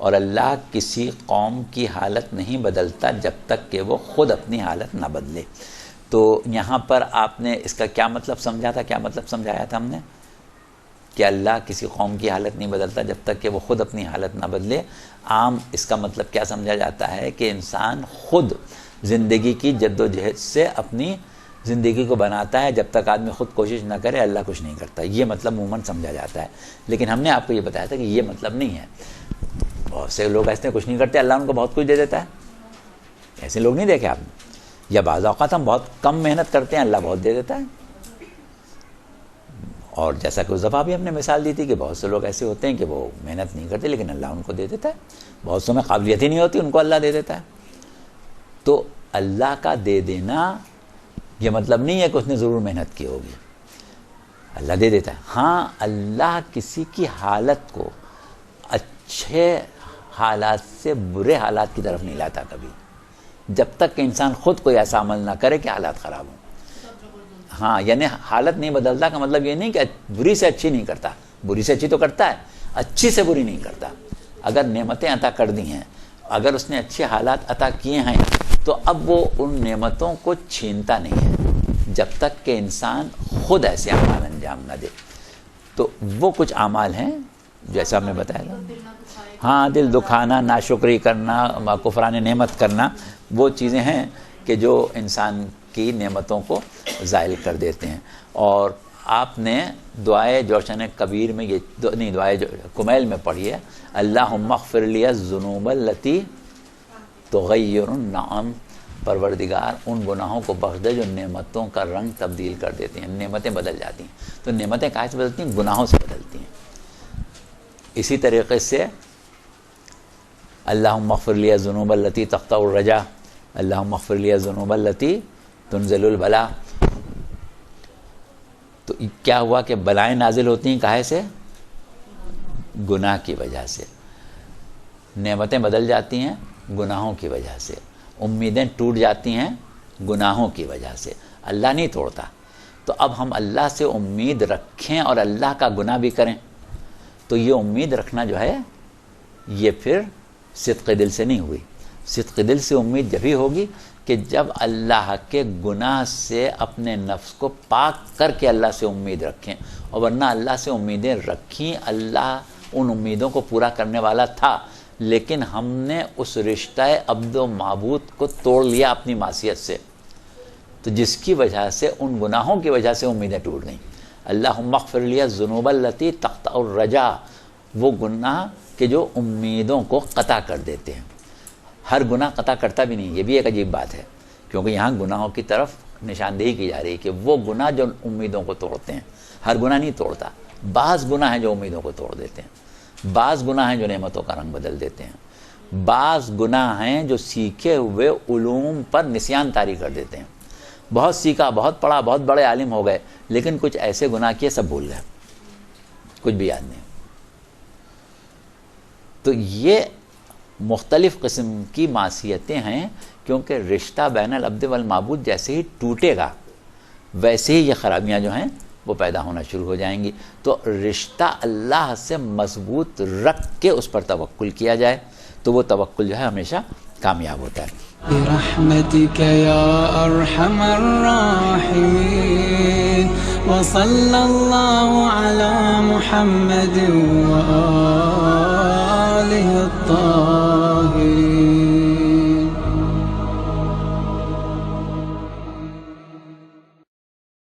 اور اللہ کسی قوم کی حالت نہیں بدلتا جب تک کہ وہ خود اپنی حالت نہ بدلے. تو یہاں پر آپ نے اس کا کیا مطلب سمجھا تھا؟ کیا مطلب سمجھایا تھا ہم نے کہ اللہ کسی قوم کی حالت نہیں بدلتا جب تک کہ وہ خود اپنی حالت نہ بدلے. عام اس کا مطلب کیا سمجھا جاتا ہے کہ انسان خود زندگی کی جد و جہد سے اپنی زندگی کو بناتا ہے. جب تک آدمی خود کوشش نہ کرے اللہ کچھ نہیں کرتا. یہ مطلب عموماً سمجھا جاتا ہے. لیکن ہم نے آپ کو یہ بتایا تھا کہ یہ مطلب نہیں ہے. بہت سے لوگ ایسے کچھ نہیں کرتے، اللہ ان کو بہت کچھ دے دیتا ہے. ایسے لوگ نہیں دیکھے آپ نے؟ یا بعض اوقات ہم بہت کم محنت کرتے ہیں، اللہ بہت دے دیتا ہے. اور جیسا کہ اس دفعہ بھی ہم نے مثال دی تھی کہ بہت سے لوگ ایسے ہوتے ہیں کہ وہ محنت نہیں کرتے لیکن اللہ ان کو دے دیتا ہے. بہت سو میں قابلیت ہی نہیں ہوتی، ان کو اللہ دے دیتا ہے. تو اللہ کا دے دینا یہ مطلب نہیں ہے کہ اس نے ضرور محنت کی ہوگی. اللہ دے دیتا ہے. ہاں، اللہ کسی کی حالت کو اچھے حالات سے برے حالات کی طرف نہیں لاتا کبھی، جب تک کہ انسان خود کوئی ایسا عمل نہ کرے کہ حالات خراب ہوں. ہاں، یعنی حالت نہیں بدلتا کا مطلب یہ نہیں کہ بری سے اچھی نہیں کرتا. بری سے اچھی تو کرتا ہے، اچھی سے بری نہیں کرتا. اگر نعمتیں عطا کر دی ہیں، اگر اس نے اچھے حالات عطا کیے ہیں تو اب وہ ان نعمتوں کو چھینتا نہیں ہے جب تک کہ انسان خود ایسے اعمال انجام نہ دے. تو وہ کچھ اعمال ہیں جیسا ہم نے بتایا تھا. ہاں، دل دکھانا، ناشکری کرنا، کفران نعمت کرنا، وہ چیزیں ہیں کہ جو انسان کی نعمتوں کو زائل کر دیتے ہیں. اور آپ نے دعائے جوشن کبیر میں یہ نہیں، دعائے کمیل میں پڑھی ہے، اللہم اغفر لی الذنوب التی تغیر النعم. پروردگار ان گناہوں کو بخش دے جو نعمتوں کا رنگ تبدیل کر دیتے ہیں. نعمتیں بدل جاتی ہیں. تو نعمتیں کہاں سے بدلتی ہیں؟ گناہوں سے بدلتی ہیں. اسی طریقے سے اللہم اغفر لی الذنوب التی تقطع الرجا، اللہم اغفر لی الذنوب التی تنزل البلا. تو کیا ہوا کہ بلائیں نازل ہوتی ہیں کہے سے؟ گناہ کی وجہ سے. نعمتیں بدل جاتی ہیں گناہوں کی وجہ سے. امیدیں ٹوٹ جاتی ہیں گناہوں کی وجہ سے. اللہ نہیں توڑتا. تو اب ہم اللہ سے امید رکھیں اور اللہ کا گناہ بھی کریں تو یہ امید رکھنا جو ہے یہ پھر صدق دل سے نہیں ہوئی. صدق دل سے امید جبھی ہوگی کہ جب اللہ کے گناہ سے اپنے نفس کو پاک کر کے اللہ سے امید رکھیں. اور ورنہ اللہ سے امیدیں رکھیں، اللہ ان امیدوں کو پورا کرنے والا تھا، لیکن ہم نے اس رشتہ عبد و معبود کو توڑ لیا اپنی معصیت سے، تو جس کی وجہ سے ان گناہوں کی وجہ سے امیدیں ٹوٹ گئیں. اللہم اغفر لی الذنوب التی تقطع الرجا، وہ گناہ کہ جو امیدوں کو قطع کر دیتے ہیں. ہر گناہ قطع کرتا بھی نہیں، یہ بھی ایک عجیب بات ہے، کیونکہ یہاں گناہوں کی طرف نشاندہی کی جا رہی ہے کہ وہ گناہ جو امیدوں کو توڑتے ہیں. ہر گناہ نہیں توڑتا، بعض گناہ ہیں جو امیدوں کو توڑ دیتے ہیں، بعض گناہ ہیں جو نعمتوں کا رنگ بدل دیتے ہیں، بعض گناہ ہیں جو سیکھے ہوئے علوم پر نسیان طاری کر دیتے ہیں. بہت سیکھا، بہت پڑھا، بہت بڑے عالم ہو گئے، لیکن کچھ ایسے گناہ کیے سب بھول گئے، کچھ بھی یاد نہیں. تو یہ مختلف قسم کی معصیتیں ہیں، کیونکہ رشتہ بین العبد والمعبود جیسے ہی ٹوٹے گا ویسے ہی یہ خرابیاں جو ہیں وہ پیدا ہونا شروع ہو جائیں گی. تو رشتہ اللہ سے مضبوط رکھ کے اس پر توکل کیا جائے تو وہ توکل جو ہے ہمیشہ کامیاب ہوتا ہے. برحمتك يا أرحم الراحمين وصلى الله على محمد وآله الطاهرين.